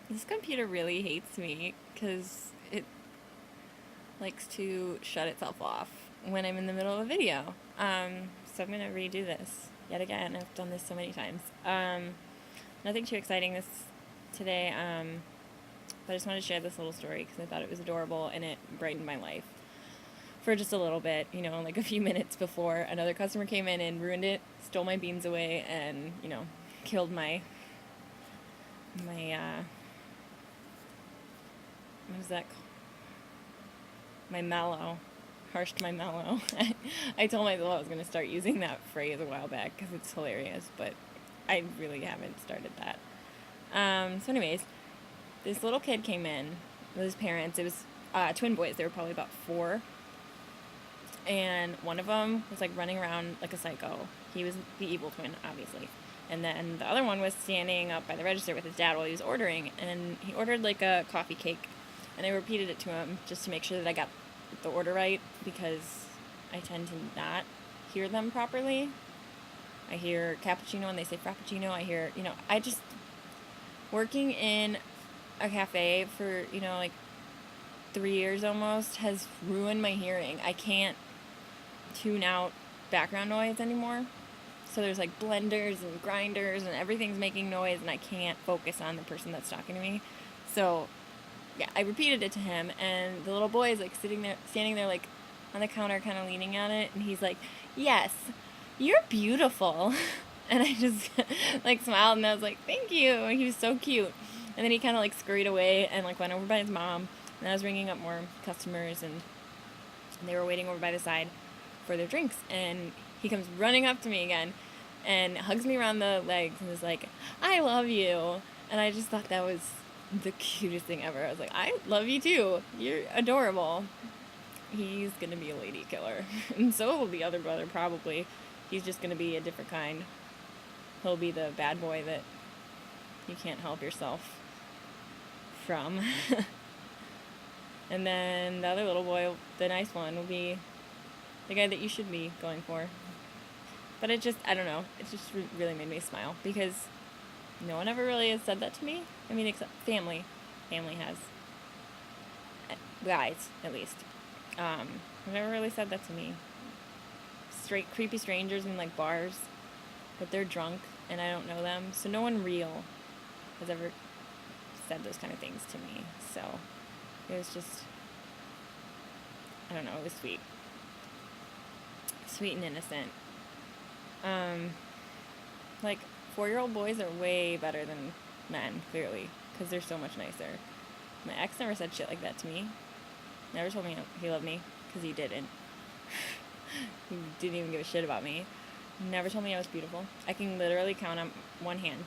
This computer really hates me because it likes to shut itself off when I'm in the middle of a video. So I'm gonna redo this yet again. I've done this so many times. Nothing too exciting this today, but I just wanted to share this little story because I thought it was adorable and it brightened my life for just a little bit. Like a few minutes before another customer came in and ruined it, stole my beans away, and killed my what is that called? My mallow, harshed my mallow. I told myself I was going to start using that phrase a while back because it's hilarious, but I really haven't started that. So anyways, this little kid came in with his parents. It was twin boys. They were probably about 4. And one of them was like running around like a psycho. He was the evil twin, obviously. And then the other one was standing up by the register with his dad while he was ordering. And he ordered like a coffee cake. And I repeated it to him just to make sure that I got the order right because I tend to not hear them properly. I hear cappuccino and they say frappuccino. I hear, I just, working in a cafe for, like 3 years almost has ruined my hearing. I can't tune out background noise anymore. So there's like blenders and grinders and everything's making noise and I can't focus on the person that's talking to me. So yeah, I repeated it to him and the little boy is like standing there like on the counter kind of leaning on it and he's like, "Yes, you're beautiful." And I just like smiled and I was like, "Thank you." And he was so cute. And then he kind of like scurried away and like went over by his mom and I was ringing up more customers and they were waiting over by the side for their drinks and he comes running up to me again and hugs me around the legs and is like, "I love you." And I just thought that was the cutest thing ever. I was like, "I love you too. You're adorable." He's gonna be a lady killer. And so will the other brother probably. He's just gonna be a different kind. He'll be the bad boy that you can't help yourself from. And then the other little boy, the nice one, will be the guy that you should be going for. But I don't know, it just really made me smile because no one ever really has said that to me. I mean, except family. Family has. Guys, at least. Never really said that to me. Straight creepy strangers in like bars, but they're drunk and I don't know them. So no one real has ever said those kind of things to me. So it was just, I don't know, it was sweet. Sweet and innocent. Like 4-year-old boys are way better than men, clearly, because they're so much nicer. My ex never said shit like that to me. Never told me he loved me, because he didn't. He didn't even give a shit about me. Never told me I was beautiful. I can literally count on one hand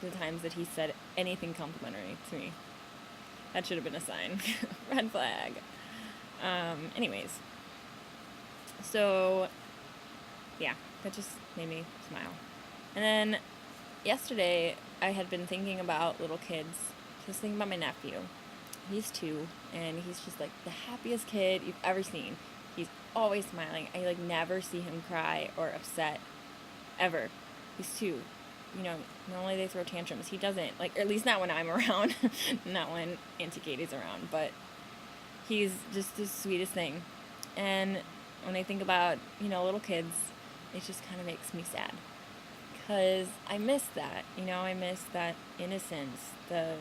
the times that he said anything complimentary to me. That should have been a sign. Red flag. Anyways. So, yeah, that just made me smile. And then yesterday, I had been thinking about little kids. Just thinking about my nephew. He's 2, and he's just like the happiest kid you've ever seen. He's always smiling. I like never see him cry or upset, ever. He's 2. Normally they throw tantrums. He doesn't. Like, or at least not when I'm around. Not when Auntie Katie's around. But he's just the sweetest thing. And when I think about, little kids, it just kind of makes me sad. Because I miss that. I miss that innocence. The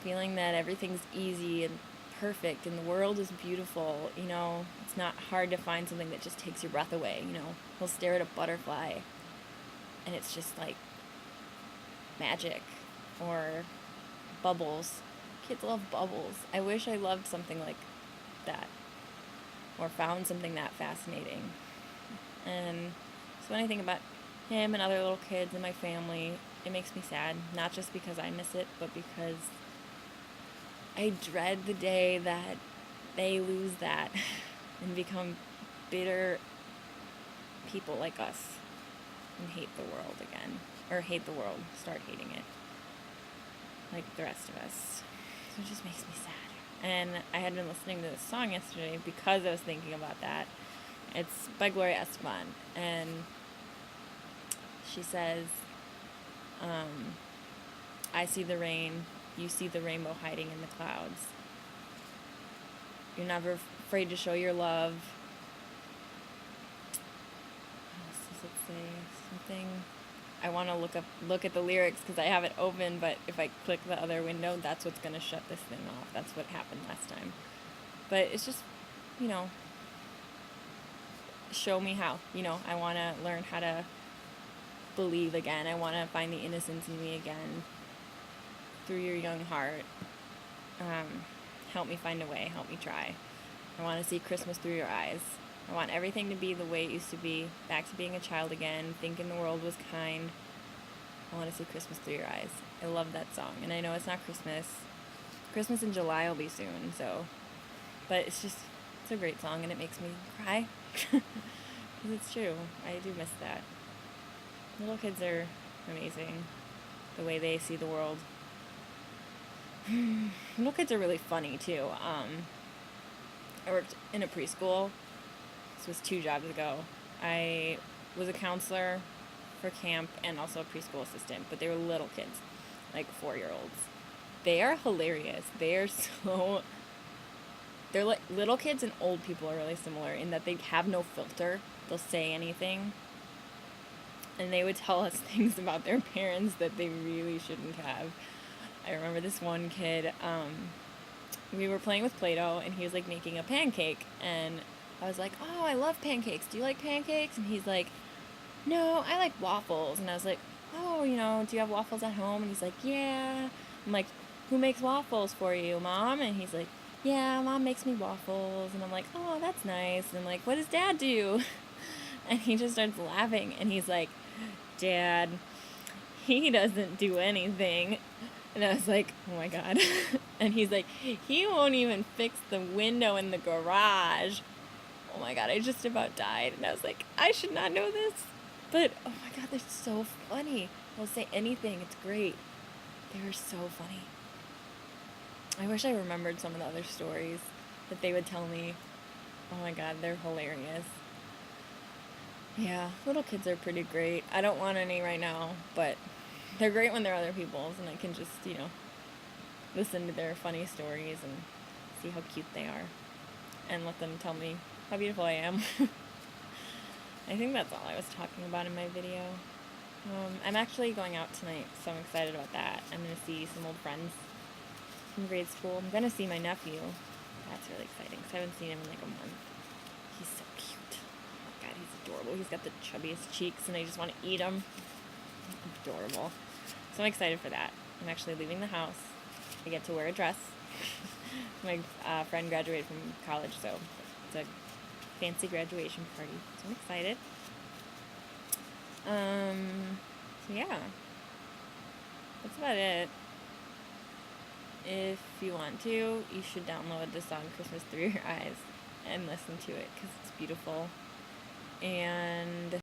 feeling that everything's easy and perfect and the world is beautiful. It's not hard to find something that just takes your breath away. He'll stare at a butterfly and it's just like magic. Or bubbles. Kids love bubbles. I wish I loved something like that or found something that fascinating. And so when I think about him and other little kids in my family, it makes me sad. Not just because I miss it, but because I dread the day that they lose that and become bitter people like us and hate the world again. Or hate the world, start hating it. Like the rest of us. So it just makes me sad. And I had been listening to this song yesterday because I was thinking about that. It's by Gloria Estefan. And she says, I see the rain, you see the rainbow hiding in the clouds. You're never afraid to show your love. What else does it say? Something. I want to look at the lyrics because I have it open, but if I click the other window, that's what's going to shut this thing off. That's what happened last time. But it's just, you know, show me how. You know, I want to learn how to believe again. I want to find the innocence in me again through your young heart. Help me find a way. Help me try. I want to see Christmas through your eyes. I want everything to be the way it used to be. Back to being a child again. Thinking the world was kind. I want to see Christmas through your eyes. I love that song. And I know it's not Christmas. Christmas in July will be soon, so. But it's a great song, and it makes me cry. Because it's true. I do miss that. Little kids are amazing. The way they see the world. Little kids are really funny, too. I worked in a preschool. This was 2 jobs ago. I was a counselor for camp and also a preschool assistant, but they were little kids, like 4-year-olds. They are hilarious. They're like little kids and old people are really similar in that they have no filter. They'll say anything. And they would tell us things about their parents that they really shouldn't have. I remember this one kid, we were playing with Play-Doh and he was like making a pancake and I was like, oh, I love pancakes. Do you like pancakes? And he's like, no, I like waffles. And I was like, oh, you know, do you have waffles at home? And he's like, yeah. I'm like, who makes waffles for you, Mom? And he's like, yeah, Mom makes me waffles. And I'm like, oh, that's nice. And I'm like, what does Dad do? And he just starts laughing. And he's like, Dad, he doesn't do anything. And I was like, oh my God. And he's like, he won't even fix the window in the garage. Oh my God, I just about died. And I was like, I should not know this. But, oh my God, they're so funny. They'll say anything. It's great. They were so funny. I wish I remembered some of the other stories that they would tell me. Oh my God, they're hilarious. Yeah, little kids are pretty great. I don't want any right now, but they're great when they're other people's, and I can just, you know, listen to their funny stories and see how cute they are, and let them tell me how beautiful I am. I think that's all I was talking about in my video. I'm actually going out tonight, so I'm excited about that. I'm going to see some old friends from grade school. I'm going to see my nephew. That's really exciting, because I haven't seen him in like a month. He's so cute. Oh God, he's adorable. He's got the chubbiest cheeks, and I just want to eat him. Adorable. So I'm excited for that. I'm actually leaving the house. I get to wear a dress. My friend graduated from college, so it's a fancy graduation party. So I'm excited. So yeah. That's about it. If you want to, you should download the song Christmas Through Your Eyes and listen to it because it's beautiful. And